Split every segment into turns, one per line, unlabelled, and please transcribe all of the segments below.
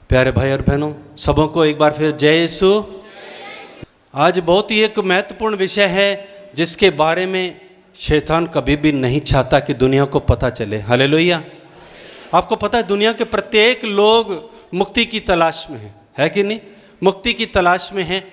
प्यारे भाई और बहनों, सबों को एक बार फिर जय यीशु। आज बहुत ही एक महत्वपूर्ण विषय है जिसके बारे में शैतान कभी भी नहीं चाहता कि दुनिया को पता चले। हालेलुया। आपको पता है दुनिया के प्रत्येक लोग मुक्ति की तलाश में है कि नहीं? मुक्ति की तलाश में हैं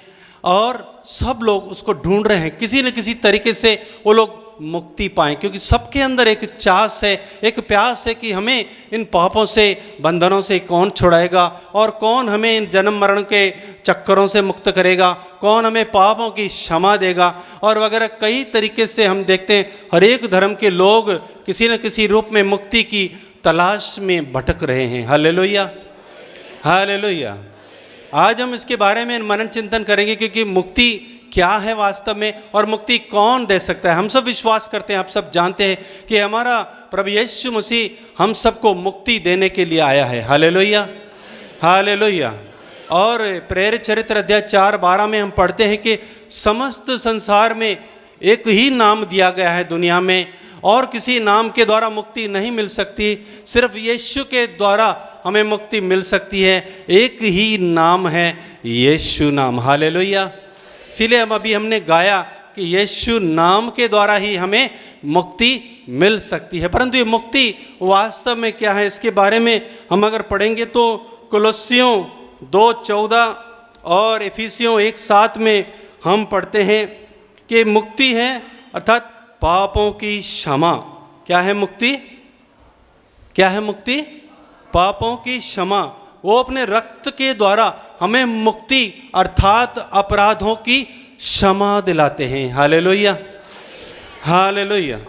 और सब लोग उसको ढूंढ रहे हैं, किसी न किसी तरीके से वो लोग मुक्ति पाएं, क्योंकि सबके अंदर एक चास है, एक प्यास है कि हमें इन पापों से, बंधनों से कौन छुड़ाएगा और कौन हमें इन जन्म मरण के चक्करों से मुक्त करेगा, कौन हमें पापों की क्षमा देगा और वगैरह। कई तरीके से हम देखते हैं हर एक धर्म के लोग किसी न किसी रूप में मुक्ति की तलाश में भटक रहे हैं। Hallelujah, hallelujah. आज हम इसके बारे में मनन चिंतन करेंगे क्योंकि मुक्ति क्या है वास्तव में और मुक्ति कौन दे सकता है। हम सब विश्वास करते हैं, आप सब जानते हैं कि हमारा प्रभु यीशु मसीह हम सबको मुक्ति देने के लिए आया है। Hallelujah, hallelujah. और प्रेरित चरित्र अध्याय 4:12 में हम पढ़ते हैं कि समस्त संसार में एक ही नाम दिया गया है दुनिया में और किसी नाम के द्वारा मुक्ति नहीं मिल सकती, सिर्फ यीशु के द्वारा हमें मुक्ति मिल सकती है। एक ही नाम है यीशु नाम। हालेलुया। इसीलिए हमने गाया कि यीशु नाम के द्वारा ही हमें मुक्ति मिल सकती है। परंतु ये मुक्ति वास्तव में क्या है, इसके बारे में हम अगर पढ़ेंगे तो कुलुस्सियों 2:14 और इफिसियों 1:7 में हम पढ़ते हैं कि मुक्ति है अर्थात पापों की क्षमा। क्या है मुक्ति? क्या है मुक्ति? पापों की क्षमा। वो अपने रक्त के द्वारा हमें मुक्ति अर्थात अपराधों की क्षमा दिलाते हैं। Hallelujah, hallelujah.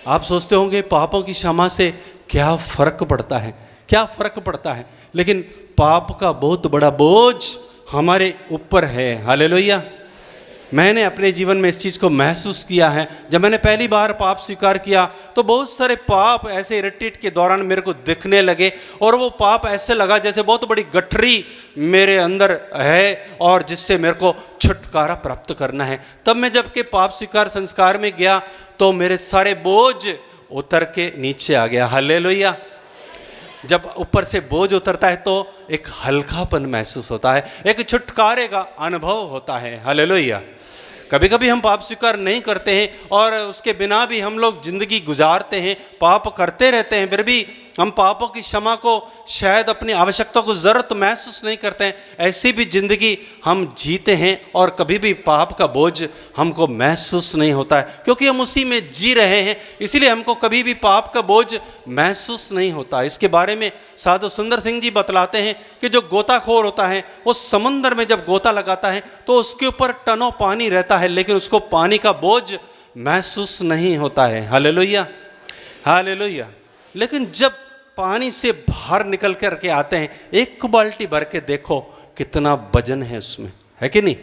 आप सोचते होंगे पापों की क्षमा से क्या फर्क पड़ता है, क्या फर्क पड़ता है, लेकिन पाप का बहुत बड़ा बोझ हमारे ऊपर है। हालेलुया। मैंने अपने जीवन में इस चीज़ को महसूस किया है। जब मैंने पहली बार पाप स्वीकार किया तो बहुत सारे पाप ऐसे रिट्रीट के दौरान मेरे को दिखने लगे और वो पाप ऐसे लगा जैसे बहुत बड़ी गठरी मेरे अंदर है और जिससे मेरे को छुटकारा प्राप्त करना है। तब मैं जब के पाप स्वीकार संस्कार में गया तो मेरे सारे बोझ उतर के नीचे आ गया। हालेलुया। जब ऊपर से बोझ उतरता है तो एक हल्कापन महसूस होता है, एक छुटकारे का अनुभव होता है। हालेलुया। कभी कभी हम पाप स्वीकार नहीं करते हैं और उसके बिना भी हम लोग जिंदगी गुजारते हैं, पाप करते रहते हैं, फिर भी हम पापों की क्षमा को शायद अपनी आवश्यकता को ज़रूरत महसूस नहीं करते हैं। ऐसी भी जिंदगी हम जीते हैं और कभी भी पाप का बोझ हमको महसूस नहीं होता है क्योंकि हम उसी में जी रहे हैं, इसीलिए हमको कभी भी पाप का बोझ महसूस नहीं होता। इसके बारे में साधु सुंदर सिंह जी बतलाते हैं कि जो गोताखोर होता है वो समुद्र में जब गोता लगाता है तो उसके ऊपर टनों पानी रहता है लेकिन उसको पानी का बोझ महसूस नहीं होता है। Hallelujah, hallelujah. लेकिन जब पानी से बाहर निकल कर के आते हैं, एक बाल्टी भर के देखो कितना वजन है उसमें, है कि नहीं?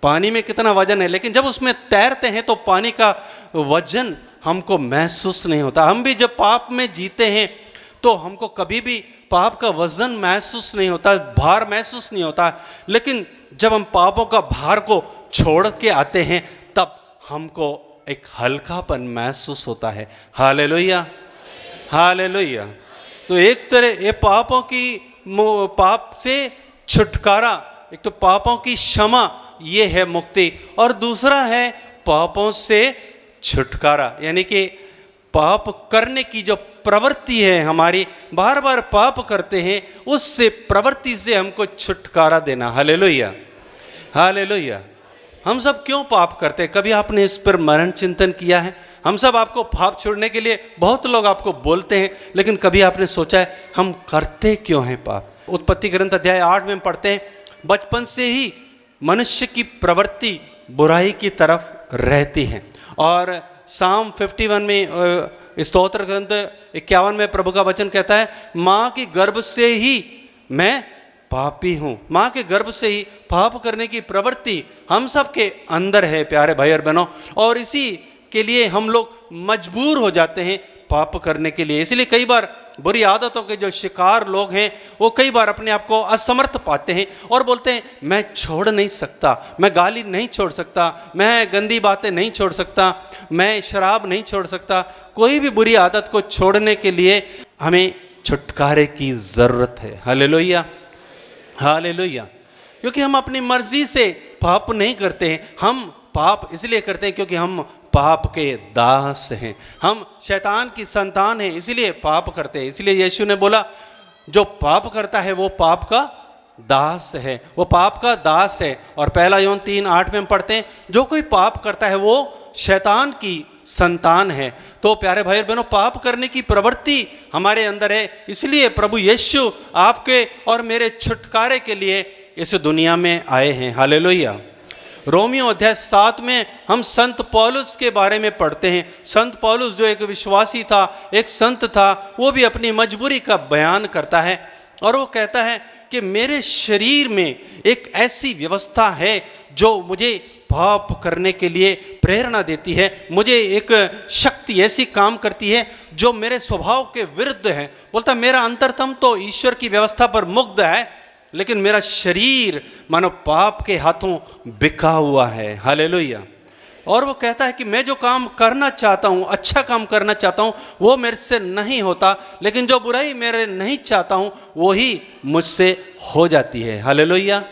पानी में कितना वजन है, लेकिन जब उसमें तैरते हैं तो पानी का वजन हमको महसूस नहीं होता। हम भी जब पाप में जीते हैं तो हमको कभी भी पाप का वजन महसूस नहीं होता, भार महसूस नहीं होता, लेकिन जब हम पापों का भार को छोड़ के आते हैं तब हमको एक हल्कापन महसूस होता है। Hallelujah, hallelujah. तो एक तरह ये पापों की पाप से छुटकारा, एक तो पापों की क्षमा, ये है मुक्ति, और दूसरा है पापों से छुटकारा, यानी कि पाप करने की जो प्रवृत्ति है हमारी, बार बार पाप करते हैं, उससे प्रवृत्ति से हमको छुटकारा देना। Hallelujah, hallelujah. हम सब क्यों पाप करते हैं? कभी आपने इस पर मनन चिंतन किया है? हम सब आपको पाप छोड़ने के लिए बहुत लोग आपको बोलते हैं, लेकिन कभी आपने सोचा है हम करते क्यों हैं पाप? उत्पत्ति ग्रंथ अध्याय 8 में पढ़ते हैं बचपन से ही मनुष्य की प्रवृत्ति बुराई की तरफ रहती है। और साम 51 में स्तोत्र ग्रंथ 51 में प्रभु का वचन कहता है माँ की गर्भ से ही मैं पापी हूँ। माँ के गर्भ से ही पाप करने की प्रवृत्ति हम सब के अंदर है प्यारे भाई और बहनों, और इसी के लिए हम लोग मजबूर हो जाते हैं पाप करने के लिए। इसलिए कई बार बुरी आदतों के जो शिकार लोग हैं वो कई बार अपने आप को असमर्थ पाते हैं और बोलते हैं मैं छोड़ नहीं सकता, मैं गाली नहीं छोड़ सकता, मैं गंदी बातें नहीं छोड़ सकता, मैं शराब नहीं छोड़ सकता। कोई भी बुरी आदत को छोड़ने के लिए हमें छुटकारे की ज़रूरत है। Hallelujah, hallelujah. क्योंकि हम अपनी मर्जी से पाप नहीं करते हैं, हम पाप इसलिए करते हैं क्योंकि हम पाप के दास हैं, हम शैतान की संतान हैं, इसलिए पाप करते हैं। इसलिए यीशु ने बोला जो पाप करता है वो पाप का दास है, वो पाप का दास है। और पहला यूहन्ना 3:8 में हम पढ़ते हैं जो कोई पाप करता है वो शैतान की संतान है। तो प्यारे भाई और बहनों, पाप करने की प्रवृत्ति हमारे अंदर है, इसलिए प्रभु यीशु आपके और मेरे छुटकारे के लिए इस दुनिया में आए हैं। हालेलुया। रोमियो अध्याय 7 में हम संत पौलुस के बारे में पढ़ते हैं। संत पौलुस जो एक विश्वासी था, एक संत था, वो भी अपनी मजबूरी का बयान करता है और वो कहता है कि मेरे शरीर में एक ऐसी व्यवस्था है जो मुझे पाप करने के लिए प्रेरणा देती है, मुझे एक शक्ति ऐसी काम करती है जो मेरे स्वभाव के विरुद्ध है। बोलता मेरा अंतरतम तो ईश्वर की व्यवस्था पर मुग्ध है, लेकिन मेरा शरीर मानो पाप के हाथों बिका हुआ है। हालेलुया। और वो कहता है कि मैं जो काम करना चाहता हूँ, अच्छा काम करना चाहता हूँ, वो मेरे से नहीं होता, लेकिन जो बुराई मेरे नहीं चाहता हूँ वही मुझसे हो जाती है। हालेलुया।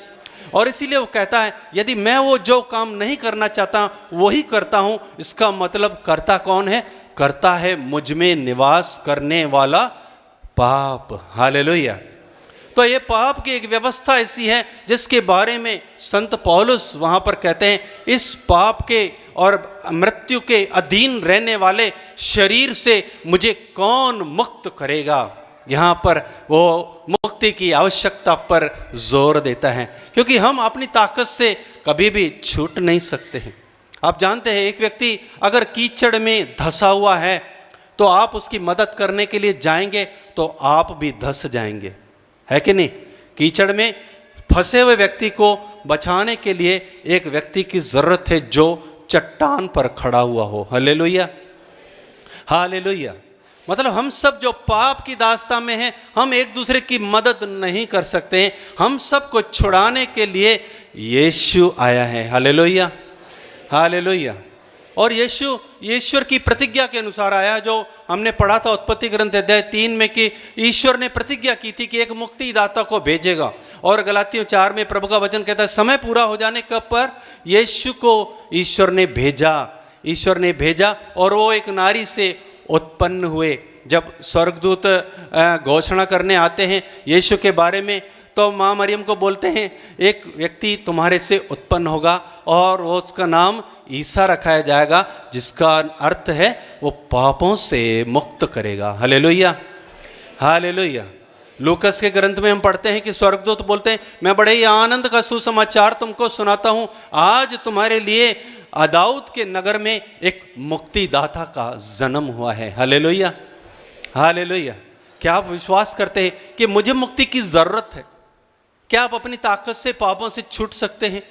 और इसीलिए वो कहता है यदि मैं वो जो काम नहीं करना चाहता वही करता हूँ, इसका मतलब करता कौन है? करता है मुझ में निवास करने वाला पाप। हालेलुया। तो ये पाप की एक व्यवस्था ऐसी है जिसके बारे में संत पौलुस वहाँ पर कहते हैं इस पाप के और मृत्यु के अधीन रहने वाले शरीर से मुझे कौन मुक्त करेगा। यहाँ पर वो मुक्ति की आवश्यकता पर जोर देता है, क्योंकि हम अपनी ताकत से कभी भी छूट नहीं सकते हैं। आप जानते हैं एक व्यक्ति अगर कीचड़ में धंसा हुआ है तो आप उसकी मदद करने के लिए जाएंगे तो आप भी धंस जाएंगे, है कि नहीं? कीचड़ में फंसे हुए व्यक्ति को बचाने के लिए एक व्यक्ति की जरूरत है जो चट्टान पर खड़ा हुआ हो। हालेलुया। हालेलुया। मतलब हम सब जो पाप की दास्ता में हैं, हम एक दूसरे की मदद नहीं कर सकते हैं, हम सबको छुड़ाने के लिए यीशु आया है। हालेलुया। हालेलुया। और यीशु ईश्वर की प्रतिज्ञा के अनुसार आया, जो हमने पढ़ा था उत्पत्ति ग्रंथ अध्याय 3 में कि ईश्वर ने प्रतिज्ञा की थी कि एक मुक्तिदाता को भेजेगा। और गलातियों 4 में प्रभु का वचन कहता है समय पूरा हो जाने पर यीशु को ईश्वर ने भेजा। ईश्वर ने भेजा और वो एक नारी से उत्पन्न हुए। जब स्वर्गदूत घोषणा करने आते हैं यीशु के बारे में तो माँ मरियम को बोलते हैं एक व्यक्ति तुम्हारे से उत्पन्न होगा और वो उसका नाम ईसा रखाया जाएगा, जिसका अर्थ है वो पापों से मुक्त करेगा। हालेलुया। हालेलुया। लूकस के ग्रंथ में हम पढ़ते हैं कि स्वर्गदूत बोलते हैं मैं बड़े ही आनंद का सुसमाचार तुमको सुनाता हूँ, आज तुम्हारे लिए दाऊद के नगर में एक मुक्तिदाता का जन्म हुआ है। हालेलुया। हालेलुया। क्या आप विश्वास करते हैं कि मुझे मुक्ति की जरूरत है? क्या आप अपनी ताकत से पापों से छूट सकते हैं?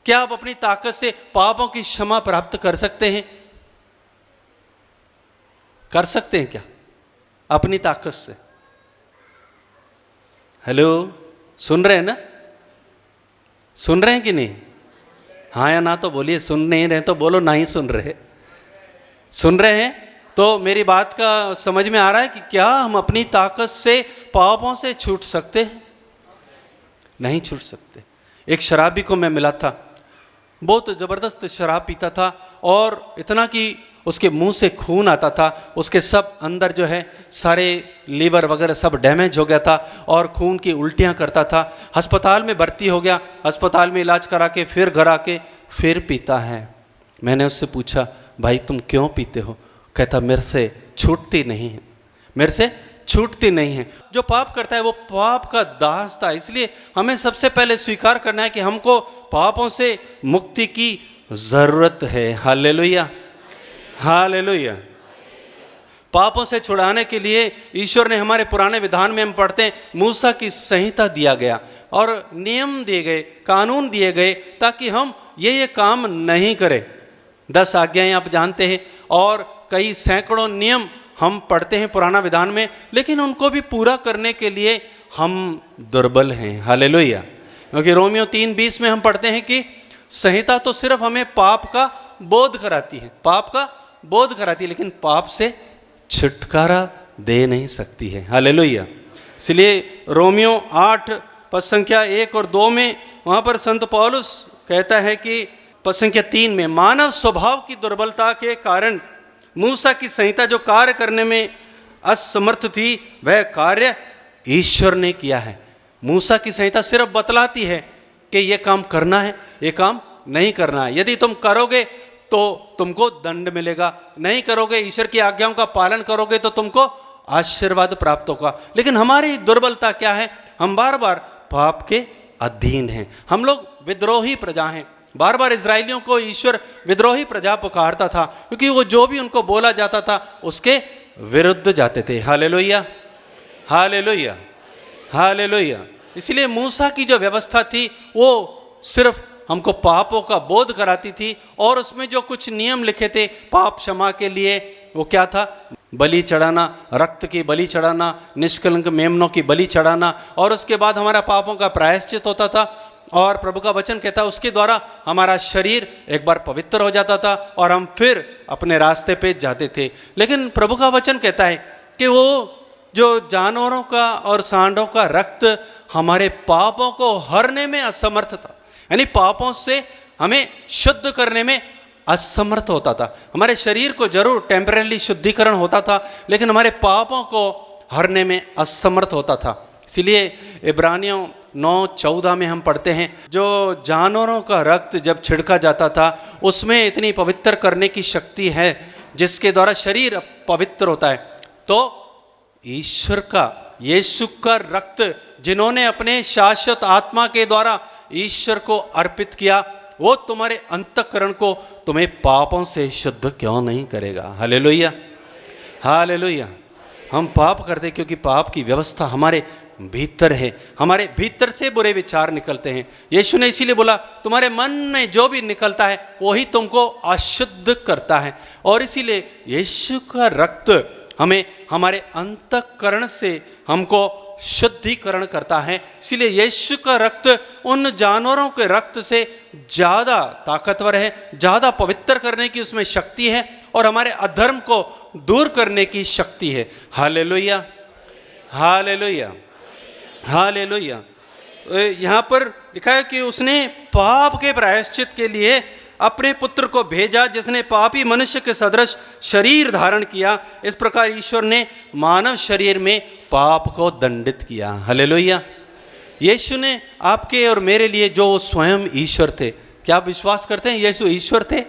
क्या आप अपनी ताकत से पापों की क्षमा प्राप्त कर सकते हैं? कर सकते हैं क्या अपनी ताकत से? हेलो, सुन रहे हैं ना? सुन रहे हैं कि नहीं? हाँ या ना तो बोलिए। सुन नहीं रहे तो बोलो नहीं सुन रहे। सुन रहे हैं तो मेरी बात का समझ में आ रहा है कि क्या हम अपनी ताकत से पापों से छूट सकते हैं? नहीं छूट सकते। एक शराबी को मैं मिला था, बहुत ज़बरदस्त शराब पीता था और इतना कि उसके मुंह से खून आता था, उसके सब अंदर जो है सारे लीवर वगैरह सब डैमेज हो गया था और खून की उल्टियाँ करता था। अस्पताल में भर्ती हो गया, अस्पताल में इलाज करा के फिर घर आके फिर पीता है। मैंने उससे पूछा भाई तुम क्यों पीते हो? कहता मेरे से छूटती नहीं है, मेरे से छूटती नहीं है। जो पाप करता है वो पाप का दास था। इसलिए हमें सबसे पहले स्वीकार करना है कि हमको पापों से मुक्ति की जरूरत है। हालेलुया। हालेलुया। पापों से छुड़ाने के लिए ईश्वर ने हमारे पुराने विधान में हम पढ़ते हैं मूसा की संहिता दिया गया और नियम दिए गए, कानून दिए गए ताकि हम ये काम नहीं करें। 10 आज्ञाएं आप जानते हैं और कई सैकड़ों नियम हम पढ़ते हैं पुराना विधान में, लेकिन उनको भी पूरा करने के लिए हम दुर्बल हैं। हालेलुया। क्योंकि रोमियो 3:20 में हम पढ़ते हैं कि संहिता तो सिर्फ हमें पाप का बोध कराती है, पाप का बोध कराती है, लेकिन पाप से छुटकारा दे नहीं सकती है। हालेलुया। इसलिए रोमियो 8 पद संख्या 1 और 2 में वहाँ पर संत पौलुस कहता है कि पद संख्या 3 में, मानव स्वभाव की दुर्बलता के कारण मूसा की संहिता जो कार्य करने में असमर्थ थी, वह कार्य ईश्वर ने किया है। मूसा की संहिता सिर्फ बतलाती है कि ये काम करना है, ये काम नहीं करना है। यदि तुम करोगे तो तुमको दंड मिलेगा, नहीं करोगे, ईश्वर की आज्ञाओं का पालन करोगे तो तुमको आशीर्वाद प्राप्त होगा। लेकिन हमारी दुर्बलता क्या है? हम बार बार पाप के अधीन हैं। हम लोग विद्रोही प्रजा हैं। बार बार इजरायलियों को ईश्वर विद्रोही प्रजा पुकारता था, क्योंकि वो जो भी उनको बोला जाता था उसके विरुद्ध जाते थे। Hallelujah, hallelujah, hallelujah. इसलिए मूसा की जो व्यवस्था थी वो सिर्फ हमको पापों का बोध कराती थी, और उसमें जो कुछ नियम लिखे थे पाप क्षमा के लिए, वो क्या था? बलि चढ़ाना, रक्त की बलि चढ़ाना, निष्कलंक मेमनों की बलि चढ़ाना, और उसके बाद हमारा पापों का प्रायश्चित होता था। और प्रभु का वचन कहता है उसके द्वारा हमारा शरीर एक बार पवित्र हो जाता था और हम फिर अपने रास्ते पे जाते थे। लेकिन प्रभु का वचन कहता है कि वो जो जानवरों का और सांडों का रक्त हमारे पापों को हरने में असमर्थ था, यानी पापों से हमें शुद्ध करने में असमर्थ होता था। हमारे शरीर को जरूर टेम्परेरी शुद्धिकरण होता था, लेकिन हमारे पापों को हरने में असमर्थ होता था। इसलिए इब्रानियों 9:14 में हम पढ़ते हैं, जो जानवरों का रक्त जब छिड़का जाता था उसमें इतनी पवित्र करने की शक्ति है जिसके द्वारा शरीर पवित्र होता है। तो ईश्वर का, यीशु का रक्त जिन्होंने अपने शाश्वत आत्मा के द्वारा ईश्वर को अर्पित किया, वो तुम्हारे अंतःकरण को, तुम्हें पापों से शुद्ध क्यों नहीं करेगा? Hallelujah, hallelujah. हम पाप करते क्योंकि पाप की व्यवस्था हमारे भीतर है, हमारे भीतर से बुरे विचार निकलते हैं। यीशु ने इसीलिए बोला तुम्हारे मन में जो भी निकलता है वही तुमको अशुद्ध करता है। और इसीलिए यीशु का रक्त हमें हमारे अंतःकरण से हमको शुद्धिकरण करता है। इसीलिए यीशु का रक्त उन जानवरों के रक्त से ज़्यादा ताकतवर है, ज़्यादा पवित्र करने की उसमें शक्ति है और हमारे अधर्म को दूर करने की शक्ति है। Hallelujah, hallelujah, hallelujah. यहाँ पर लिखा है कि उसने पाप के प्रायश्चित के लिए अपने पुत्र को भेजा, जिसने पापी मनुष्य के सदृश शरीर धारण किया। इस प्रकार ईश्वर ने मानव शरीर में पाप को दंडित किया। हालेलुया। यीशु ने आपके और मेरे लिए, जो स्वयं ईश्वर थे, क्या आप विश्वास करते हैं यीशु ईश्वर थे?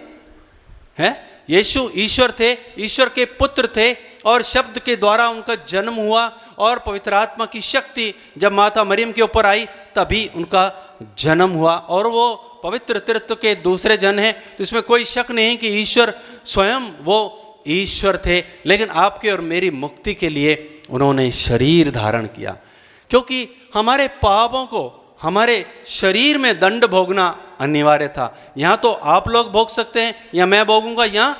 हैं? यीशु ईश्वर थे, ईश्वर के पुत्र थे, और शब्द के द्वारा उनका जन्म हुआ और पवित्र आत्मा की शक्ति जब माता मरियम के ऊपर आई तभी उनका जन्म हुआ, और वो पवित्र त्रित्व के दूसरे जन हैं। तो इसमें कोई शक नहीं कि ईश्वर स्वयं वो ईश्वर थे, लेकिन आपके और मेरी मुक्ति के लिए उन्होंने शरीर धारण किया, क्योंकि हमारे पापों को हमारे शरीर में दंड भोगना अनिवार्य था। यहाँ तो आप लोग भोग सकते हैं या मैं भोगूंगा, यहाँ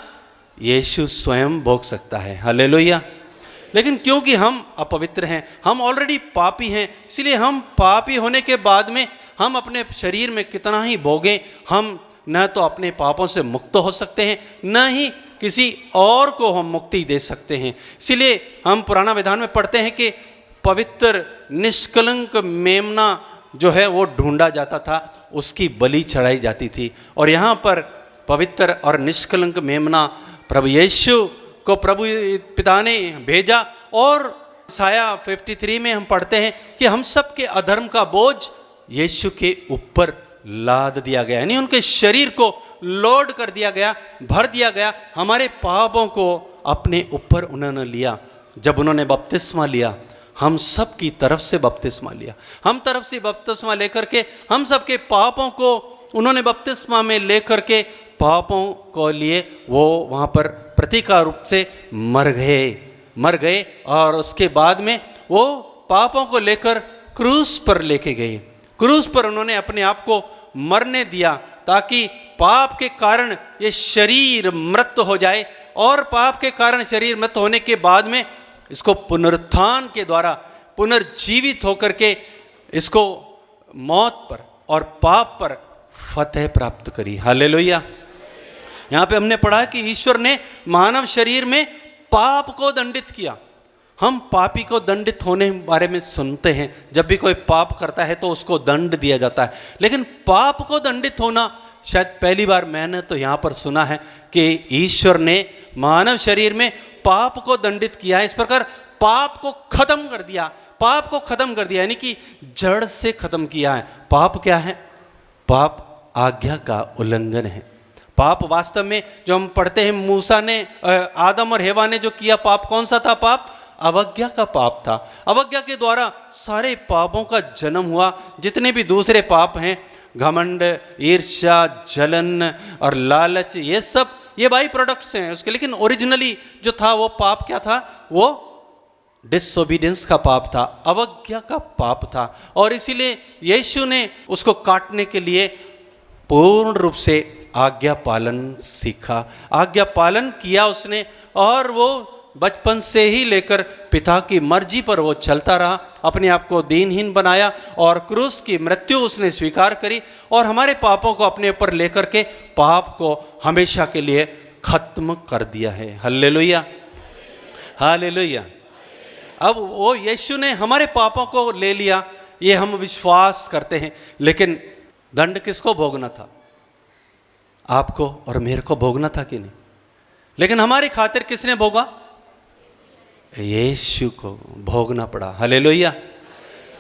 यीशु स्वयं भोग सकता है। हालेलुया। लेकिन क्योंकि हम अपवित्र हैं, हम ऑलरेडी पापी हैं, इसलिए हम पापी होने के बाद में हम अपने शरीर में कितना ही भोगें, हम न तो अपने पापों से मुक्त हो सकते हैं, न ही किसी और को हम मुक्ति दे सकते हैं। इसलिए हम पुराना विधान में पढ़ते हैं कि पवित्र निष्कलंक मेमना जो है वो ढूंढा जाता था, उसकी बलि चढ़ाई जाती थी। और यहाँ पर पवित्र और निष्कलंक मेमना प्रभु यीशु को प्रभु पिता ने भेजा। और साया 53 में हम पढ़ते हैं कि हम सब के अधर्म का बोझ यीशु के ऊपर लाद दिया गया, यानी उनके शरीर को लोड कर दिया गया, भर दिया गया। हमारे पापों को अपने ऊपर उन्होंने लिया। जब उन्होंने बपतिस्मा लिया, हम सब की तरफ से बपतिस्मा लिया, हम तरफ से बपतिस्मा लेकर के हम सब के पापों को उन्होंने बपतिस्मा में लेकर के पापों को लिए वो वहाँ पर प्रतीका रूप से मर गए। और उसके बाद में वो पापों को लेकर क्रूस पर लेके गए। क्रूस पर उन्होंने अपने आप को मरने दिया, ताकि पाप के कारण ये शरीर मृत हो जाए, और पाप के कारण शरीर मृत होने के बाद में इसको पुनरुत्थान के द्वारा पुनर्जीवित होकर के इसको मौत पर और पाप पर फतेह प्राप्त करी। हालेलुया। यहाँ पे हमने पढ़ा कि ईश्वर ने मानव शरीर में पाप को दंडित किया, हम पापी को दंडित होने के बारे में सुनते हैं, जब भी कोई पाप करता है तो उसको दंड दिया जाता है, लेकिन पाप को दंडित होना शायद पहली बार मैंने तो यहाँ पर सुना है कि ईश्वर ने मानव शरीर में पाप को दंडित किया है। इस प्रकार पाप को खत्म कर दिया, पाप को खत्म कर दिया, यानी कि जड़ से खत्म किया है। पाप क्या है? पाप आज्ञा का उल्लंघन है। पाप वास्तव में जो हम पढ़ते हैं, मूसा ने, आदम और हेवा ने जो किया पाप, कौन सा था पाप? अवज्ञा का पाप था। अवज्ञा के द्वारा सारे पापों का जन्म हुआ। जितने भी दूसरे पाप हैं, घमंड, ईर्ष्या, जलन और लालच, ये सब ये बाई प्रोडक्ट्स हैं उसके, लेकिन ओरिजिनली जो था वो पाप क्या था? वो डिसोबीडियंस का पाप था, अवज्ञा का पाप था। और इसीलिए यीशु ने उसको काटने के लिए पूर्ण रूप से आज्ञा पालन सीखा, आज्ञा पालन किया उसने, और वो बचपन से ही लेकर पिता की मर्जी पर वो चलता रहा। अपने आप को दीनहीन बनाया और क्रूस की मृत्यु उसने स्वीकार करी और हमारे पापों को अपने ऊपर लेकर के पाप को हमेशा के लिए खत्म कर दिया है। Hallelujah, hallelujah. अब वो यीशु ने हमारे पापों को ले लिया, ये हम विश्वास करते हैं, लेकिन दंड किसको भोगना था? आपको और मेरे को भोगना था कि नहीं? लेकिन हमारी खातिर किसने भोगा? यीशु को भोगना पड़ा। हालेलुया।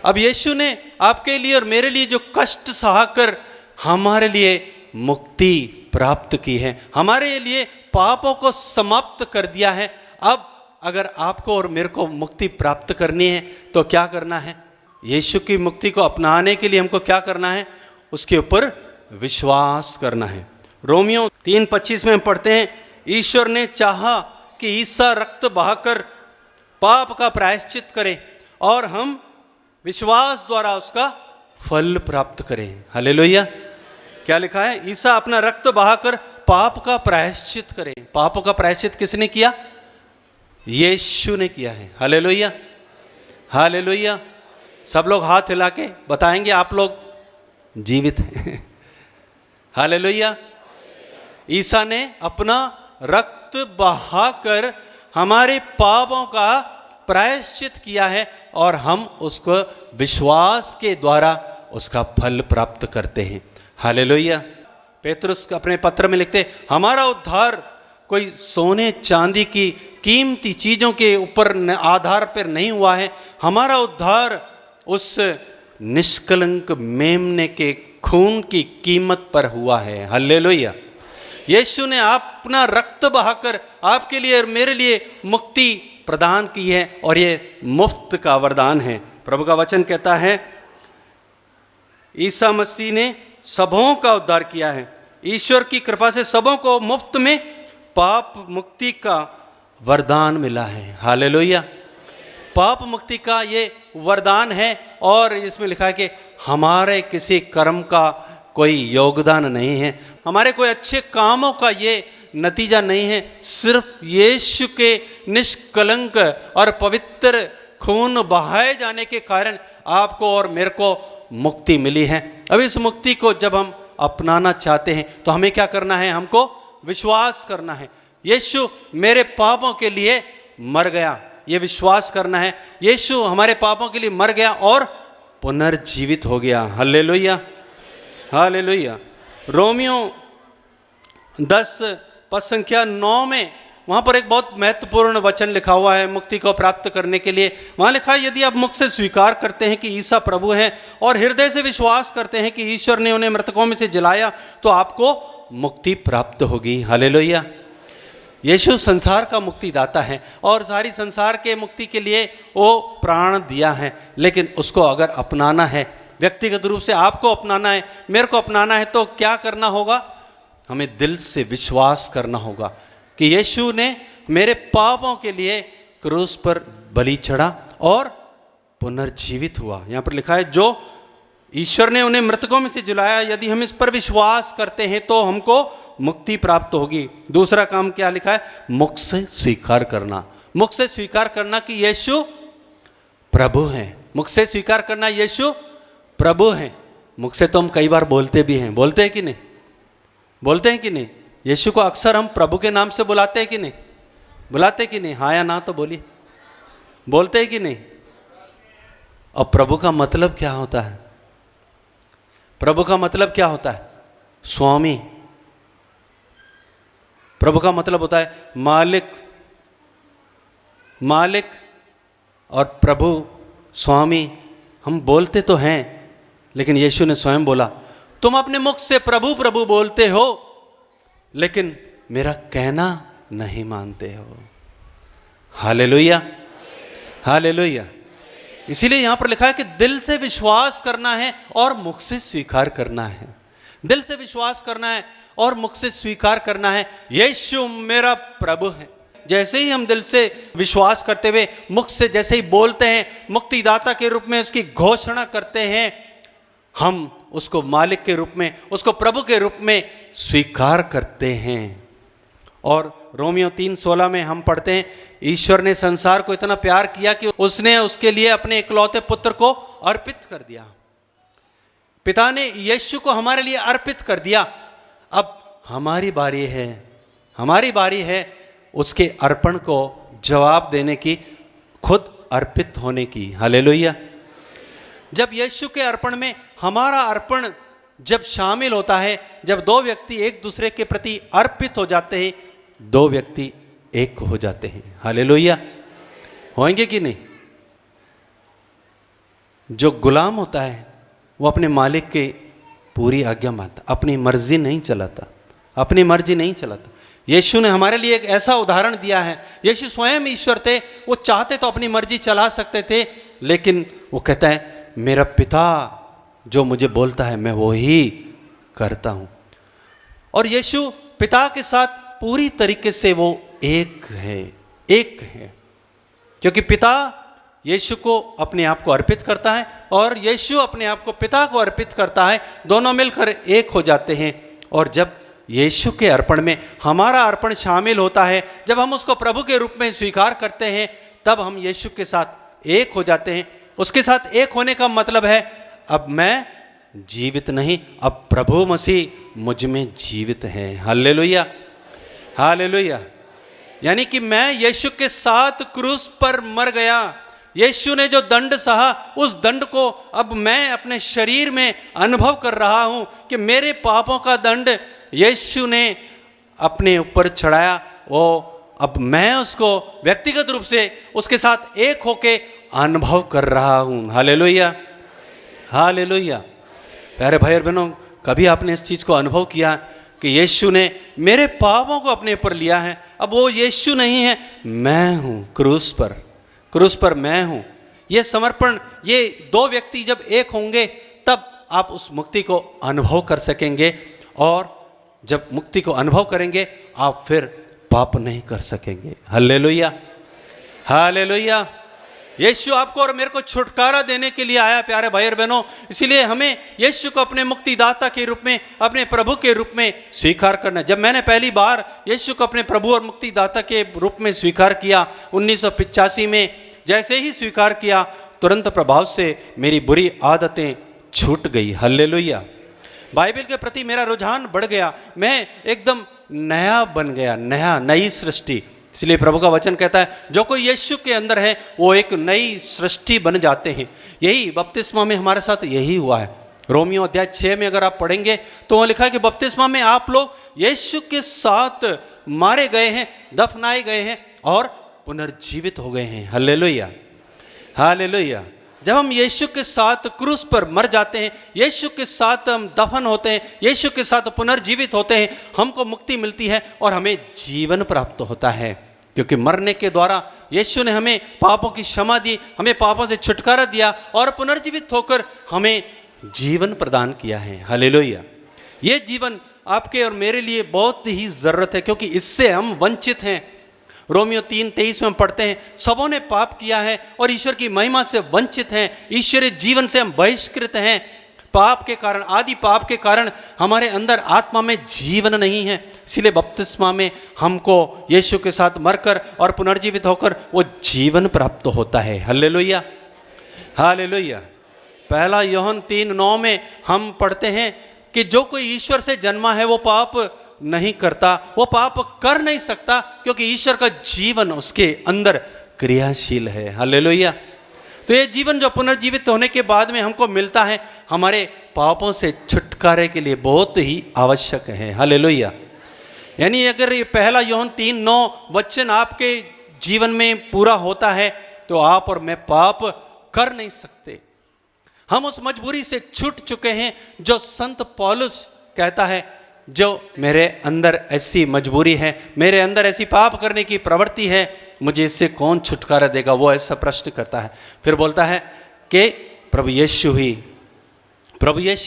अब यीशु ने आपके लिए और मेरे लिए जो कष्ट सहाकर हमारे लिए मुक्ति प्राप्त की है, हमारे लिए पापों को समाप्त कर दिया है। अब अगर आपको और मेरे को मुक्ति प्राप्त करनी है तो क्या करना है? यीशु की मुक्ति को अपनाने के लिए हमको क्या करना है? उसके ऊपर विश्वास करना है। रोमियो 3:25 में हम पढ़ते हैं, ईश्वर ने चाहा कि ईसा रक्त बहाकर पाप का प्रायश्चित करें और हम विश्वास द्वारा उसका फल प्राप्त करें। हालेलुया। क्या लिखा है? ईसा अपना रक्त बहाकर पाप का प्रायश्चित करें। पाप का प्रायश्चित किसने किया? यीशु ने किया है। Hallelujah, hallelujah. सब लोग हाथ हिला के बताएंगे आप लोग जीवित हैं। हालेलुया। ईसा ने अपना रक्त बहाकर हमारे पापों का प्रायश्चित किया है और हम उसको विश्वास के द्वारा उसका फल प्राप्त करते हैं। हालेलुया। पेतरुस अपने पत्र में लिखते, हमारा उद्धार कोई सोने चांदी की कीमती चीज़ों के ऊपर आधार पर नहीं हुआ है, हमारा उद्धार उस निष्कलंक मेमने के खून की कीमत पर हुआ है। हालेलुया। यीशु ने अपना रक्त बहाकर आपके लिए और मेरे लिए मुक्ति प्रदान की है और ये मुफ्त का वरदान है। प्रभु का वचन कहता है, ईसा मसीह ने सबों का उद्धार किया है। ईश्वर की कृपा से सबों को मुफ्त में पाप मुक्ति का वरदान मिला है। हालेलुया। पाप मुक्ति का ये वरदान है और इसमें लिखा है कि हमारे किसी कर्म का कोई योगदान नहीं है, हमारे कोई अच्छे कामों का ये नतीजा नहीं है, सिर्फ यीशु के निष्कलंक और पवित्र खून बहाए जाने के कारण आपको और मेरे को मुक्ति मिली है। अब इस मुक्ति को जब हम अपनाना चाहते हैं तो हमें क्या करना है? हमको विश्वास करना है। यीशु मेरे पापों के लिए मर गया, ये विश्वास करना है। यीशु हमारे पापों के लिए मर गया और पुनर्जीवित हो गया। Hallelujah, hallelujah. रोमियो 10 पद संख्या 9 में वहाँ पर एक बहुत महत्वपूर्ण वचन लिखा हुआ है मुक्ति को प्राप्त करने के लिए। वहाँ लिखा है, यदि आप मुख से स्वीकार करते हैं कि ईसा प्रभु है और हृदय से विश्वास करते हैं कि ईश्वर ने उन्हें मृतकों में से जिलाया तो आपको मुक्ति प्राप्त होगी। हालेलुया। यीशु संसार का मुक्तिदाता है और सारी संसार के मुक्ति के लिए वो प्राण दिया है, लेकिन उसको अगर अपनाना है, व्यक्तिगत रूप से आपको अपनाना है, मेरे को अपनाना है, तो क्या करना होगा? हमें दिल से विश्वास करना होगा कि यीशु ने मेरे पापों के लिए क्रूस पर बलि चढ़ा और पुनर्जीवित हुआ। यहाँ पर लिखा है, जो ईश्वर ने उन्हें मृतकों में से जिलाया, यदि हम इस पर विश्वास करते हैं तो हमको मुक्ति प्राप्त होगी। दूसरा काम क्या लिखा है? मुख से स्वीकार करना। मुख से स्वीकार करना कि यीशु प्रभु है। मुख से स्वीकार करना यीशु प्रभु है। मुख से तो हम कई बार बोलते भी हैं, बोलते हैं कि नहीं? बोलते हैं कि नहीं? यीशु को अक्सर हम प्रभु के नाम से बुलाते हैं कि नहीं? बुलाते कि नहीं? हाँ या ना तो बोलिए। बोलते हैं कि नहीं? और प्रभु का मतलब क्या होता है? प्रभु का मतलब क्या होता है? स्वामी। प्रभु का मतलब होता है मालिक। मालिक और प्रभु, स्वामी। हम बोलते तो हैं, लेकिन यीशु ने स्वयं बोला, तुम अपने मुख से प्रभु प्रभु बोलते हो, लेकिन मेरा कहना नहीं मानते हो। Hallelujah, hallelujah. इसीलिए यहां पर लिखा है कि दिल से विश्वास करना है और मुख से स्वीकार करना है। दिल से विश्वास करना है और मुख से स्वीकार करना है, यीशु मेरा प्रभु है। जैसे ही हम दिल से विश्वास करते हुए मुख से जैसे ही बोलते हैं, मुक्तिदाता के रूप में उसकी घोषणा करते हैं, हम उसको मालिक के रूप में, उसको प्रभु के रूप में स्वीकार करते हैं। और रोमियो 3:16 में हम पढ़ते हैं, ईश्वर ने संसार को इतना प्यार किया कि उसने उसके लिए अपने इकलौते पुत्र को अर्पित कर दिया। पिता ने यीशु को हमारे लिए अर्पित कर दिया। अब हमारी बारी है, हमारी बारी है उसके अर्पण को जवाब देने की, खुद अर्पित होने की। हालेलुया। जब यीशु के अर्पण में हमारा अर्पण जब शामिल होता है, जब दो व्यक्ति एक दूसरे के प्रति अर्पित हो जाते हैं, दो व्यक्ति एक हो जाते हैं। हालेलुया। होंगे कि नहीं? जो गुलाम होता है वो अपने मालिक के पूरी आज्ञा मानता, अपनी मर्जी नहीं चलाता, अपनी मर्जी नहीं चलाता। यीशु ने हमारे लिए एक ऐसा उदाहरण दिया है। यीशु स्वयं ईश्वर थे, वो चाहते तो अपनी मर्जी चला सकते थे, लेकिन वो कहता है मेरा पिता जो मुझे बोलता है मैं वो ही करता हूं। और यीशु पिता के साथ पूरी तरीके से वो एक है, एक है, क्योंकि पिता यीशु को अपने आप को अर्पित करता है और यीशु अपने आप को पिता को अर्पित करता है। दोनों मिलकर एक हो जाते हैं। और जब यीशु के अर्पण में हमारा अर्पण शामिल होता है, जब हम उसको प्रभु के रूप में स्वीकार करते हैं, तब हम यीशु के साथ एक हो जाते हैं। उसके साथ एक होने का मतलब है अब मैं जीवित नहीं, अब प्रभु मसीह मुझ में जीवित है। Hallelujah, hallelujah. यानी कि मैं यीशु के साथ क्रूस पर मर गया। यीशु ने जो दंड सहा, उस दंड को अब मैं अपने शरीर में अनुभव कर रहा हूं कि मेरे पापों का दंड यीशु ने अपने ऊपर चढ़ाया। वो अब मैं उसको व्यक्तिगत रूप से उसके साथ एक होके अनुभव कर रहा हूं। Hallelujah, hallelujah. प्यारे भाई और बहनों, कभी आपने इस चीज को अनुभव किया कि यीशु ने मेरे पापों को अपने ऊपर लिया है? अब वो यीशु नहीं है, मैं हूं क्रूस पर, क्रूस पर मैं हूं। ये समर्पण, ये दो व्यक्ति जब एक होंगे तब आप उस मुक्ति को अनुभव कर सकेंगे। और जब मुक्ति को अनुभव करेंगे आप फिर पाप नहीं कर सकेंगे। Hallelujah, hallelujah. यीशु आपको और मेरे को छुटकारा देने के लिए आया प्यारे भाई और बहनों। इसीलिए हमें यीशु को अपने मुक्तिदाता के रूप में, अपने प्रभु के रूप में स्वीकार करना। जब मैंने पहली बार यीशु को अपने प्रभु और मुक्तिदाता के रूप में स्वीकार किया 1985 में, जैसे ही स्वीकार किया तुरंत प्रभाव से मेरी बुरी आदतें छूट गई। हालेलुया। बाइबल के प्रति मेरा रुझान बढ़ गया, मैं एकदम नया बन गया, नई सृष्टि। इसलिए प्रभु का वचन कहता है जो कोई यीशु के अंदर है वो एक नई सृष्टि बन जाते हैं। यही बपतिस्मा में हमारे साथ यही हुआ है। रोमियो अध्याय 6 में अगर आप पढ़ेंगे तो वहाँ लिखा है कि बपतिस्मा में आप लोग यीशु के साथ मारे गए हैं, दफनाए गए हैं और पुनर्जीवित हो गए हैं। Hallelujah, hallelujah. जब हम यीशु के साथ क्रूस पर मर जाते हैं, यीशु के साथ हम दफन होते हैं, यीशु के साथ पुनर्जीवित होते हैं, हमको मुक्ति मिलती है और हमें जीवन प्राप्त होता है। क्योंकि मरने के द्वारा यीशु ने हमें पापों की क्षमा दी, हमें पापों से छुटकारा दिया और पुनर्जीवित होकर हमें जीवन प्रदान किया है। हालेलुया। ये जीवन आपके और मेरे लिए बहुत ही ज़रूरत है, क्योंकि इससे हम वंचित हैं। रोमियो 3:23 में हम पढ़ते हैं सबों ने पाप किया है और ईश्वर की महिमा से वंचित हैं, ईश्वरीय जीवन से हम बहिष्कृत हैं। पाप के कारण, आदि पाप के कारण हमारे अंदर आत्मा में जीवन नहीं है। इसलिए बपतिस्मा में हमको यीशु के साथ मरकर और पुनर्जीवित होकर वो जीवन प्राप्त होता है। Hallelujah, hallelujah. पहला यूहन्ना 3:9 में हम पढ़ते हैं कि जो कोई ईश्वर से जन्मा है वो पाप नहीं करता, वो पाप कर नहीं सकता, क्योंकि ईश्वर का जीवन उसके अंदर क्रियाशील है। हालेलुया। तो ये जीवन जो पुनर्जीवित होने के बाद में हमको मिलता है, हमारे पापों से छुटकारे के लिए बहुत ही आवश्यक है। हालेलुया। यानी अगर ये पहला यूहन्ना 3:9 वचन आपके जीवन में पूरा होता है तो आप और मैं पाप कर नहीं सकते। हम उस मजबूरी से छूट चुके हैं जो संत पौलुस कहता है, जो मेरे अंदर ऐसी मजबूरी है, मेरे अंदर ऐसी पाप करने की प्रवृत्ति है, मुझे इससे कौन छुटकारा देगा, वो ऐसा प्रश्न करता है। फिर बोलता है कि प्रभु यीशु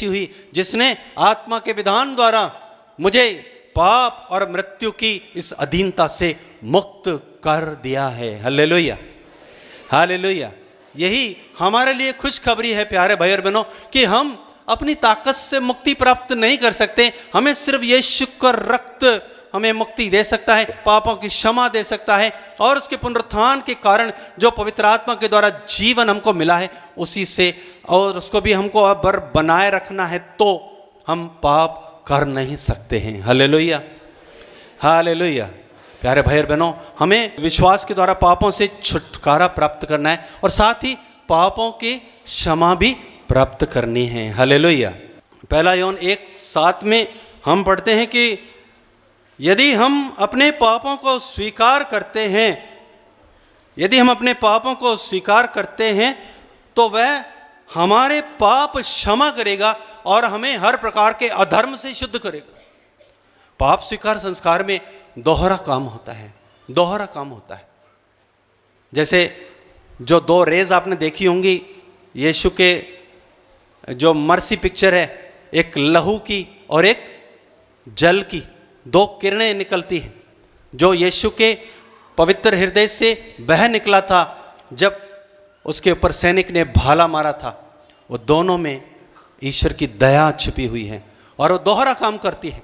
ही जिसने आत्मा के विधान द्वारा मुझे पाप और मृत्यु की इस अधीनता से मुक्त कर दिया है। Hallelujah, hallelujah. यही हमारे लिए खुशखबरी है प्यारे भाई और बहनों, कि हम अपनी ताकत से मुक्ति प्राप्त नहीं कर सकते। हमें सिर्फ यीशु का रक्त हमें मुक्ति दे सकता है, पापों की क्षमा दे सकता है, और उसके पुनरुत्थान के कारण जो पवित्र आत्मा के द्वारा जीवन हमको मिला है उसी से, और उसको भी हमको अब बनाए रखना है, तो हम पाप कर नहीं सकते हैं। Hallelujah, hallelujah. प्यारे भाई और बहनों, हमें विश्वास के द्वारा पापों से छुटकारा प्राप्त करना है और साथ ही पापों की क्षमा भी प्राप्त करनी है। हालेलुया। पहला यूहन्ना 1:7 में हम पढ़ते हैं कि यदि हम अपने पापों को स्वीकार करते हैं, यदि हम अपने पापों को स्वीकार करते हैं तो वह हमारे पाप क्षमा करेगा और हमें हर प्रकार के अधर्म से शुद्ध करेगा। पाप स्वीकार संस्कार में दोहरा काम होता है, दोहरा काम होता है। जैसे जो 2 रेज आपने देखी होंगी यीशु के, जो मर्सी पिक्चर है, एक लहू की और एक जल की, 2 किरणें निकलती हैं जो यीशु के पवित्र हृदय से बह निकला था जब उसके ऊपर सैनिक ने भाला मारा था। वो दोनों में ईश्वर की दया छिपी हुई है और वो दोहरा काम करती है।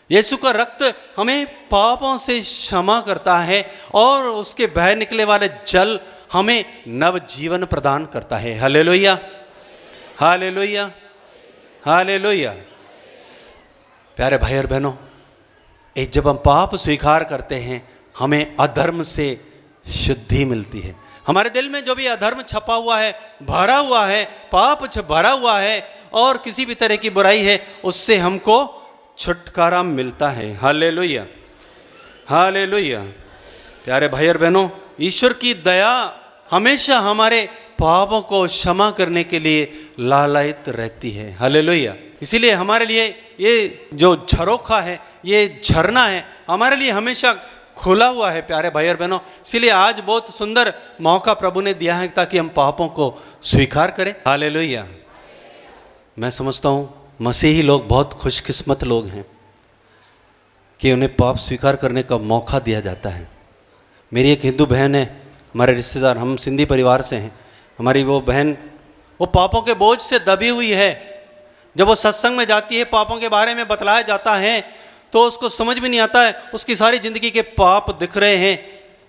यीशु का रक्त हमें पापों से क्षमा करता है और उसके बह निकले वाले जल हमें नव जीवन प्रदान करता है। Hallelujah, hallelujah, hallelujah. प्यारे भाई और बहनों, एक जब हम पाप स्वीकार करते हैं हमें अधर्म से शुद्धि मिलती है। हमारे दिल में जो भी अधर्म छपा हुआ है, भरा हुआ है, पाप भरा हुआ है और किसी भी तरह की बुराई है, उससे हमको छुटकारा मिलता है। Hallelujah, hallelujah. प्यारे भाई और बहनों, ईश्वर की दया हमेशा हमारे पापों को क्षमा करने के लिए लालायित रहती है। हालेलुया। इसीलिए हमारे लिए ये जो झरोखा है, ये झरना है, हमारे लिए हमेशा खुला हुआ है प्यारे भाई और बहनों। इसीलिए आज बहुत सुंदर मौका प्रभु ने दिया है ताकि हम पापों को स्वीकार करें। हालेलुया। मैं समझता हूँ मसीही लोग बहुत खुशकिस्मत लोग हैं कि उन्हें पाप स्वीकार करने का मौका दिया जाता है। मेरी एक हिंदू बहन है, हमारे रिश्तेदार, हम सिंधी परिवार से हैं। हमारी वो बहन वो पापों के बोझ से दबी हुई है। जब वो सत्संग में जाती है, पापों के बारे में बतलाया जाता है तो उसको समझ भी नहीं आता है, उसकी सारी ज़िंदगी के पाप दिख रहे हैं,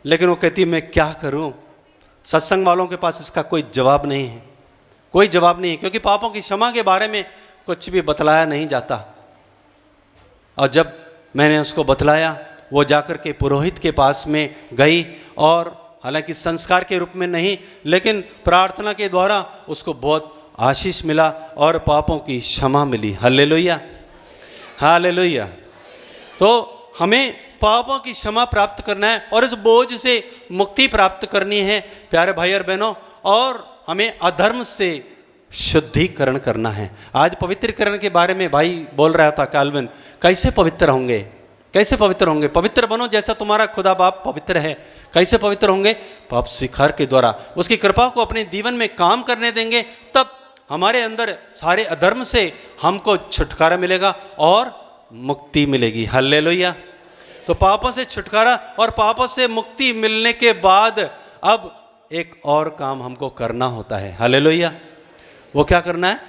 लेकिन वो कहती है मैं क्या करूं। सत्संग वालों के पास इसका कोई जवाब नहीं है, कोई जवाब नहीं है, क्योंकि पापों की क्षमा के बारे में कुछ भी बतलाया नहीं जाता। और जब मैंने उसको बतलाया, वो जाकर के पुरोहित के पास में गई और हालांकि संस्कार के रूप में नहीं, लेकिन प्रार्थना के द्वारा उसको बहुत आशीष मिला और पापों की क्षमा मिली। Hallelujah, hallelujah. तो हमें पापों की क्षमा प्राप्त करना है और इस बोझ से मुक्ति प्राप्त करनी है प्यारे भाई और बहनों, और हमें अधर्म से शुद्धिकरण करना है। आज पवित्रीकरण के बारे में भाई बोल रहा था काल्विन, कैसे पवित्र होंगे, कैसे पवित्र होंगे। पवित्र बनो जैसा तुम्हारा खुदा बाप पवित्र है। कैसे पवित्र होंगे? पाप स्वीकार के द्वारा। उसकी कृपा को अपने जीवन में काम करने देंगे, तब हमारे अंदर सारे अधर्म से हमको छुटकारा मिलेगा और मुक्ति मिलेगी। हालेलुया। तो पापों से छुटकारा और पापों से मुक्ति मिलने के बाद अब एक और काम हमको करना होता है। हालेलुया। वो क्या करना है?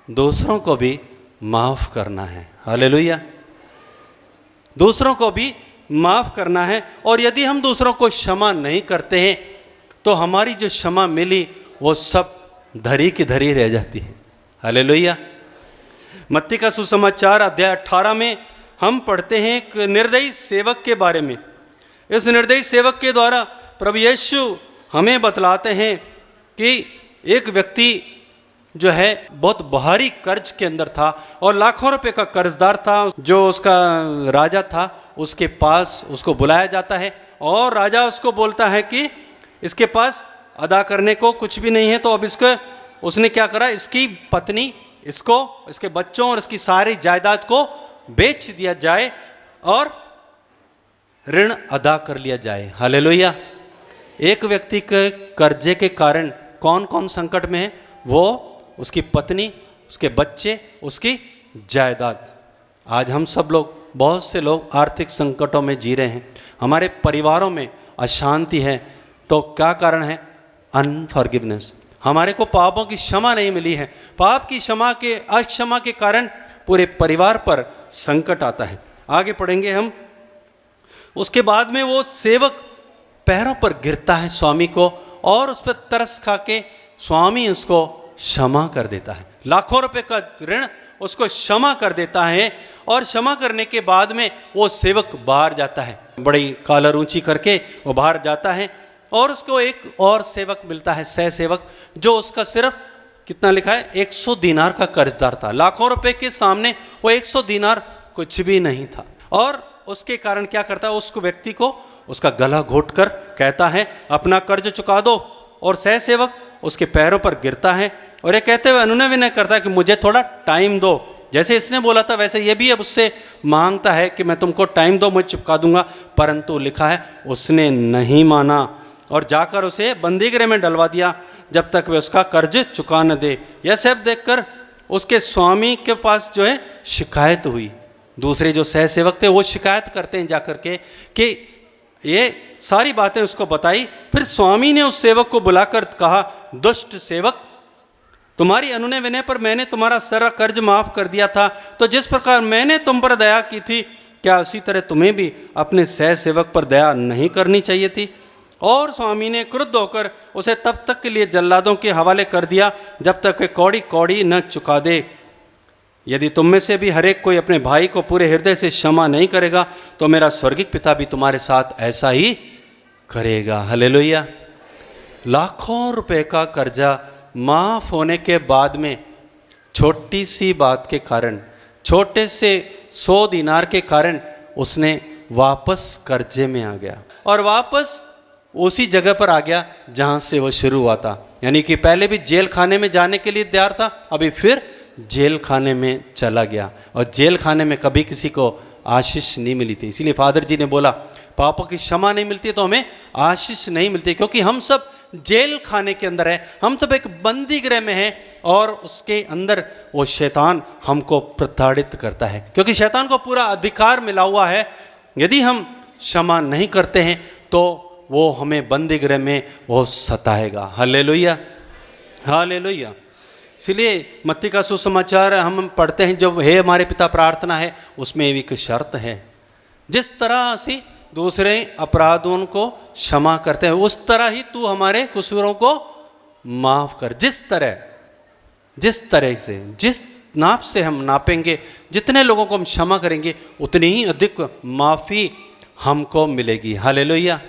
दूसरों को भी माफ करना है। हालेलुया। दूसरों को भी माफ करना है, और यदि हम दूसरों को क्षमा नहीं करते हैं तो हमारी जो क्षमा मिली वो सब धरी की धरी रह जाती है। हालेलुया। मत्ती का सुसमाचार अध्याय 18 में हम पढ़ते हैं एक निर्दयी सेवक के बारे में। इस निर्दयी सेवक के द्वारा प्रभु यीशु हमें बतलाते हैं कि एक व्यक्ति जो है बहुत भारी कर्ज के अंदर था और लाखों रुपए का कर्जदार था। जो उसका राजा था उसके पास उसको बुलाया जाता है और राजा उसको बोलता है कि इसके पास अदा करने को कुछ भी नहीं है, तो अब इसको उसने क्या करा, इसकी पत्नी, इसको, इसके बच्चों और इसकी सारी जायदाद को बेच दिया जाए और ऋण अदा कर लिया जाए। हालेलुया। एक व्यक्ति के कर्जे के कारण कौन कौन संकट में है? वो, उसकी पत्नी, उसके बच्चे, उसकी जायदाद। आज हम सब लोग, बहुत से लोग आर्थिक संकटों में जी रहे हैं, हमारे परिवारों में अशांति है। तो क्या कारण है? अनफॉरगिवनेस। हमारे को पापों की क्षमा नहीं मिली है। पाप की क्षमा के अक्षमा के कारण पूरे परिवार पर संकट आता है। आगे पढ़ेंगे हम। उसके बाद में वो सेवक पैरों पर गिरता है स्वामी को और उस पर तरस खा के स्वामी उसको क्षमा कर देता है। लाखों रुपए का ऋण उसको क्षमा कर देता है और क्षमा करने के बाद में वो सेवक बाहर जाता है, बड़ी कॉलर ऊंची करके वो बाहर जाता है और उसको एक और सेवक मिलता है, सह सेवक, जो उसका सिर्फ कितना लिखा है, 100 दीनार का कर्जदार था। लाखों रुपए के सामने वो 100 दीनार कुछ भी नहीं था। और उसके कारण क्या करता है, उसको व्यक्ति को उसका गला घोट कर कहता है अपना कर्ज चुका दो। और सह सेवक उसके पैरों पर गिरता है और ये कहते हुए अनुनय विनय करता है कि मुझे थोड़ा टाइम दो। जैसे इसने बोला था वैसे ये भी अब उससे मांगता है कि मैं तुमको टाइम दो, मैं चुका दूंगा। परंतु लिखा है उसने नहीं माना और जाकर उसे बंदीगृह में डलवा दिया जब तक वे उसका कर्ज चुका न दे। यह सब देखकर उसके स्वामी के पास जो है शिकायत हुई। दूसरे जो सह सेवक थे वो शिकायत करते हैं जाकर के कि ये सारी बातें उसको बताई। फिर स्वामी ने उस सेवक को बुलाकर कहा, दुष्ट सेवक, तुम्हारी अनुनय विनय पर मैंने तुम्हारा सारा कर्ज माफ कर दिया था, तो जिस प्रकार मैंने तुम पर दया की थी, क्या उसी तरह तुम्हें भी अपने सह सेवक पर दया नहीं करनी चाहिए थी? और स्वामी ने क्रुद्ध होकर उसे तब तक के लिए जल्लादों के हवाले कर दिया जब तक वे कौड़ी कौड़ी न चुका दे। यदि तुम में से भी हर एक कोई अपने भाई को पूरे हृदय से क्षमा नहीं करेगा तो मेरा स्वर्गिक पिता भी तुम्हारे साथ ऐसा ही करेगा। हालेलुया। लाखों रुपए का कर्जा माफ होने के बाद में छोटी सी बात के कारण, छोटे से 100 दीनार के कारण उसने वापस कर्जे में आ गया और वापस उसी जगह पर आ गया जहां से वो शुरू हुआ था। यानी कि पहले भी जेल खाने में जाने के लिए तैयार था, अभी फिर जेल खाने में चला गया और जेल खाने में कभी किसी को आशीष नहीं मिली थी। इसीलिए फादर जी ने बोला पापों की क्षमा नहीं मिलती तो हमें आशीष नहीं मिलती, क्योंकि हम सब जेल खाने के अंदर है, हम सब एक बंदी गृह में हैं और उसके अंदर वो शैतान हमको प्रताड़ित करता है, क्योंकि शैतान को पूरा अधिकार मिला हुआ है। यदि हम क्षमा नहीं करते हैं तो वो हमें बंदी गृह में वो सताएगा। Hallelujah, hallelujah. इसलिए मत्ती का सुसमाचार हम पढ़ते हैं, जो हे हमारे पिता प्रार्थना है उसमें एक शर्त है, जिस तरह से दूसरे अपराधों को क्षमा करते हैं उस तरह ही तू हमारे कसूरों को माफ कर। जिस तरह से, जिस नाप से हम नापेंगे, जितने लोगों को हम क्षमा करेंगे उतनी ही अधिक माफ़ी हमको मिलेगी। हालेलुया।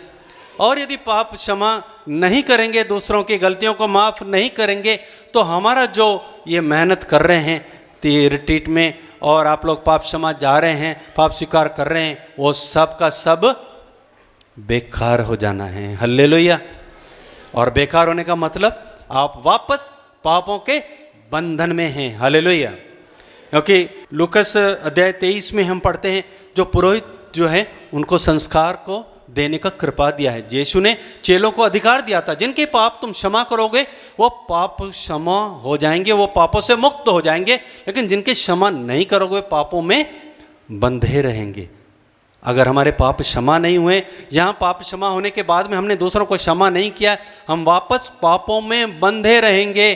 और यदि पाप क्षमा नहीं करेंगे, दूसरों की गलतियों को माफ़ नहीं करेंगे, तो हमारा जो ये मेहनत कर रहे हैं रिट्रीट में और आप लोग पाप क्षमा जा रहे हैं, पाप स्वीकार कर रहे हैं, वो सब का सब बेकार हो जाना है। हालेलुया। और बेकार होने का मतलब आप वापस पापों के बंधन में हैं। हालेलुया। क्योंकि लूकस अध्याय 23 में हम पढ़ते हैं, जो पुरोहित जो है उनको संस्कार को देने का कृपा दिया है। यीशु ने चेलों को अधिकार दिया था, जिनके पाप तुम क्षमा करोगे वो पाप क्षमा हो जाएंगे, वो पापों से मुक्त हो जाएंगे, लेकिन जिनके क्षमा नहीं करोगे पापों में बंधे रहेंगे। अगर हमारे पाप क्षमा नहीं हुए, यहाँ पाप क्षमा होने के बाद में हमने दूसरों को क्षमा नहीं किया, हम वापस पापों में बंधे रहेंगे,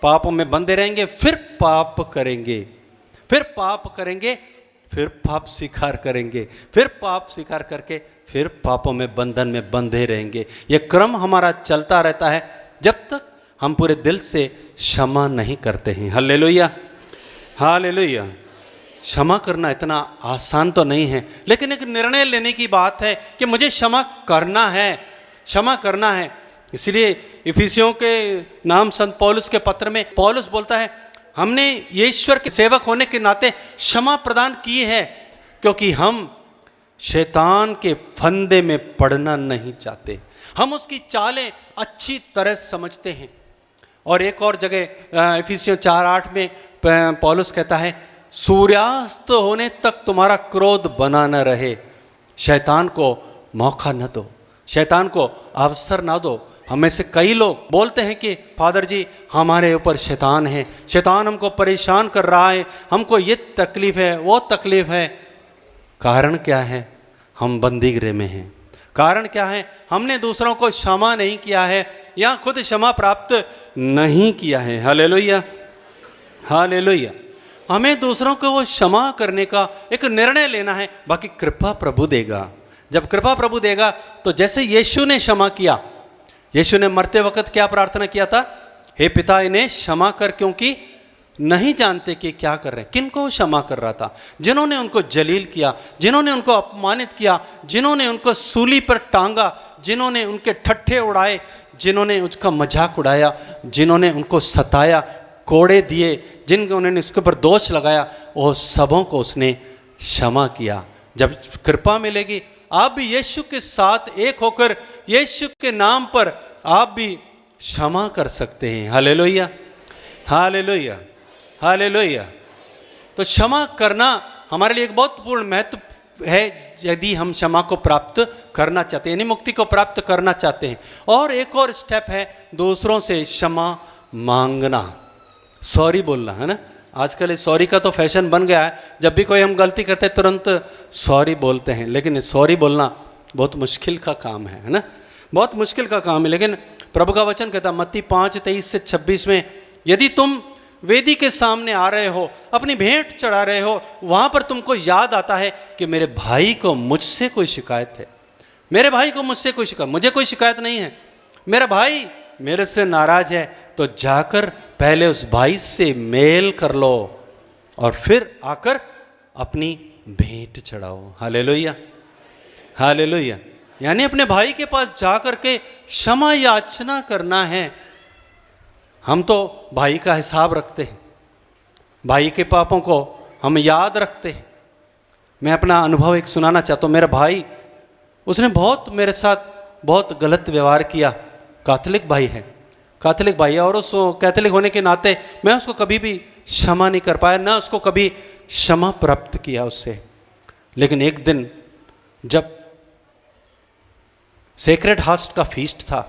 पापों में बंधे रहेंगे, फिर पाप करेंगे, फिर पाप करेंगे, फिर पाप स्वीकार करेंगे, फिर पाप स्वीकार करके फिर पापों में बंधन में बंधे रहेंगे। यह क्रम हमारा चलता रहता है जब तक हम पूरे दिल से क्षमा नहीं करते हैं। Hallelujah, hallelujah. क्षमा करना इतना आसान तो नहीं है, लेकिन एक निर्णय लेने की बात है कि मुझे क्षमा करना है, क्षमा करना है। इसलिए इफिसियों के नाम संत पौलुस के पत्र में पौलुस बोलता है, हमने ईश्वर के सेवक होने के नाते क्षमा प्रदान की है, क्योंकि हम शैतान के फंदे में पड़ना नहीं चाहते, हम उसकी चालें अच्छी तरह समझते हैं। और एक और जगह इफिसियों 4:8 में पौलुस कहता है, सूर्यास्त होने तक तुम्हारा क्रोध बना न रहे, शैतान को मौका न दो, शैतान को अवसर ना दो। हमें से कई लोग बोलते हैं कि फादर जी हमारे ऊपर शैतान है, शैतान हमको परेशान कर रहा है, हमको ये तकलीफ़ है वो तकलीफ़ है। कारण क्या है? हम बंदीगृह में हैं। कारण क्या है? हमने दूसरों को क्षमा नहीं किया है या खुद क्षमा प्राप्त नहीं किया है। Hallelujah, hallelujah. हमें दूसरों को वो क्षमा करने का एक निर्णय लेना है, बाकी कृपा प्रभु देगा। जब कृपा प्रभु देगा तो जैसे यीशु ने क्षमा किया, यीशु ने मरते वक्त क्या प्रार्थना किया था? हे पिता इन्हें क्षमा कर, क्योंकि नहीं जानते कि क्या कर रहे हैं। किन को क्षमा कर रहा था? जिन्होंने उनको जलील किया, जिन्होंने उनको अपमानित किया, जिन्होंने उनको सूली पर टांगा, जिन्होंने उनके ठट्ठे उड़ाए, जिन्होंने उसका मजाक उड़ाया, जिन्होंने उनको सताया, कोड़े दिए, जिन्होंने उसके ऊपर दोष लगाया, वो सबों को उसने क्षमा किया। जब कृपा मिलेगी, आप भी यीशु के साथ एक होकर यीशु के नाम पर आप भी क्षमा कर सकते हैं। Hallelujah, hallelujah, hallelujah. तो क्षमा करना हमारे लिए एक बहुत पूर्ण महत्व है, यदि हम क्षमा को प्राप्त करना चाहते हैं, यानी मुक्ति को प्राप्त करना चाहते हैं। और एक और स्टेप है दूसरों से क्षमा मांगना, सॉरी बोलना, है ना। आजकल इस सॉरी का तो फैशन बन गया है, जब भी कोई हम गलती करते हैं तुरंत सॉरी बोलते हैं, लेकिन सॉरी बोलना बहुत मुश्किल का काम है ना, बहुत मुश्किल का काम है। लेकिन प्रभु का वचन कहता है मत्ती 5:23-26 में, यदि तुम वेदी के सामने आ रहे हो, अपनी भेंट चढ़ा रहे हो, वहाँ पर तुमको याद आता है कि मेरे भाई को मुझसे कोई शिकायत है, मेरे भाई को मुझसे कोई शिकायत, मुझे कोई शिकायत नहीं है, मेरा भाई मेरे से नाराज है, तो जाकर पहले उस भाई से मेल कर लो और फिर आकर अपनी भेंट चढ़ाओ। Hallelujah, hallelujah. यानी अपने भाई के पास जाकर के क्षमा याचना करना है। हम तो भाई का हिसाब रखते हैं, भाई के पापों को हम याद रखते हैं। मैं अपना अनुभव एक सुनाना चाहता हूँ। मेरा भाई, उसने बहुत मेरे साथ बहुत गलत व्यवहार किया। कैथोलिक भाई है, कैथोलिक भाई है, और उस कैथोलिक होने के नाते मैं उसको कभी भी क्षमा नहीं कर पाया, ना उसको कभी क्षमा प्राप्त किया उससे। लेकिन एक दिन जब सेक्रेड हार्ट का फीस्ट था,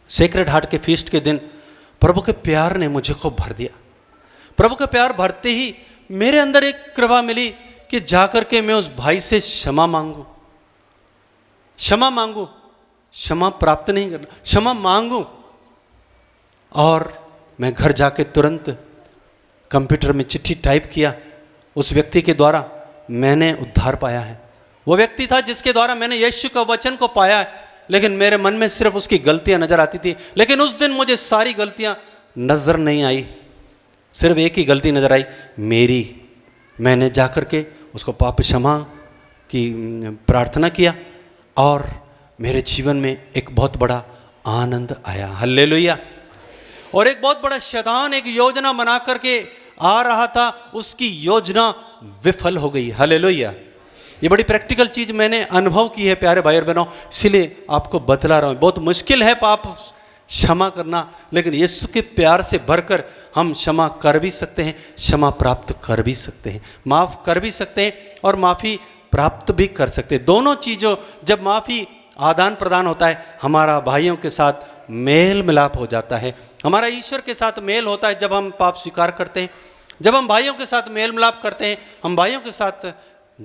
सेक्रेड हार्ट के फीस्ट के दिन प्रभु के प्यार ने मुझे को भर दिया। प्रभु का प्यार भरते ही मेरे अंदर एक कृपा मिली कि जाकर के मैं उस भाई से क्षमा मांगू, क्षमा मांगू, क्षमा प्राप्त नहीं करना, क्षमा मांगू। और मैं घर जाके तुरंत कंप्यूटर में चिट्ठी टाइप किया। उस व्यक्ति के द्वारा मैंने उद्धार पाया है। वो व्यक्ति था जिसके द्वारा मैंने यीशु का वचन को पाया है, लेकिन मेरे मन में सिर्फ उसकी गलतियां नजर आती थी। लेकिन उस दिन मुझे सारी गलतियां नजर नहीं आई, सिर्फ एक ही गलती नजर आई मेरी। मैंने जाकर के उसको पाप क्षमा की प्रार्थना किया और मेरे जीवन में एक बहुत बड़ा आनंद आया। हल्लेलुया। और एक बहुत बड़ा शैतान एक योजना बना करके आ रहा था, उसकी योजना विफल हो गई। हल्लेलुया। ये बड़ी प्रैक्टिकल चीज मैंने अनुभव की है प्यारे भाई और बहनों, इसीलिए आपको बतला रहा हूं। बहुत मुश्किल है पाप क्षमा करना, लेकिन यीशु के प्यार से भरकर हम क्षमा कर भी सकते हैं, क्षमा प्राप्त कर भी सकते हैं, माफ कर भी सकते हैं और माफी प्राप्त भी कर सकते हैं। दोनों चीजों, जब माफी आदान प्रदान होता है, हमारा भाइयों के साथ मेल मिलाप हो जाता है, हमारा ईश्वर के साथ मेल होता है। जब हम पाप स्वीकार करते हैं, जब हम भाइयों के साथ मेल मिलाप करते हैं, हम भाइयों के साथ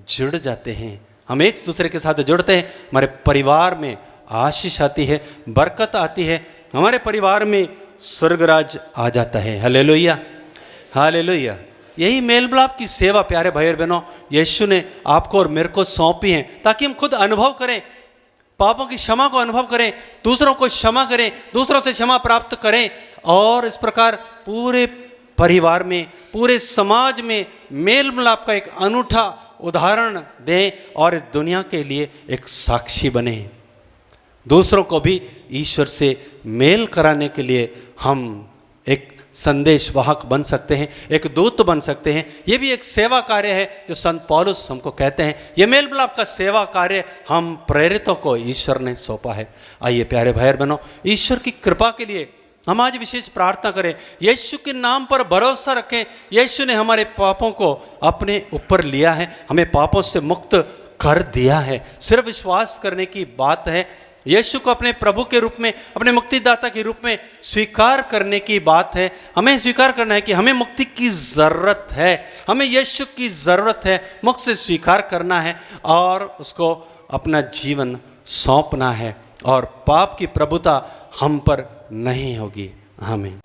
जुड़ जाते हैं, हम एक दूसरे के साथ जुड़ते हैं, हमारे परिवार में आशीष आती है, बरकत आती है, हमारे परिवार में स्वर्गराज आ जाता है। Hallelujah, hallelujah. यही मेल मिलाप की सेवा प्यारे भाई और बहनों यीशु ने आपको और मेरे को सौंपी है, ताकि हम खुद अनुभव करें, पापों की क्षमा को अनुभव करें, दूसरों को क्षमा करें, दूसरों से क्षमा प्राप्त करें और इस प्रकार पूरे परिवार में, पूरे समाज में मेल मिलाप का एक अनूठा उदाहरण दें और इस दुनिया के लिए एक साक्षी बने। दूसरों को भी ईश्वर से मेल कराने के लिए हम एक संदेश वाहक बन सकते हैं, एक दूत बन सकते हैं। ये भी एक सेवा कार्य है जो संत पौलुस हमको कहते हैं। ये मेल मिलाप का सेवा कार्य हम प्रेरितों को ईश्वर ने सौंपा है। आइए प्यारे भाई बहनों, ईश्वर की कृपा के लिए हम आज विशेष प्रार्थना करें। यीशु के नाम पर भरोसा रखें। यीशु ने हमारे पापों को अपने ऊपर लिया है, हमें पापों से मुक्त कर दिया है। सिर्फ विश्वास करने की बात है। यीशु को अपने प्रभु के रूप में, अपने मुक्तिदाता के रूप में स्वीकार करने की बात है। हमें स्वीकार करना है कि हमें मुक्ति की ज़रूरत है, हमें यीशु की ज़रूरत है। मुख से स्वीकार करना है और उसको अपना जीवन सौंपना है, और पाप की प्रभुता हम पर नहीं होगी। आमीन।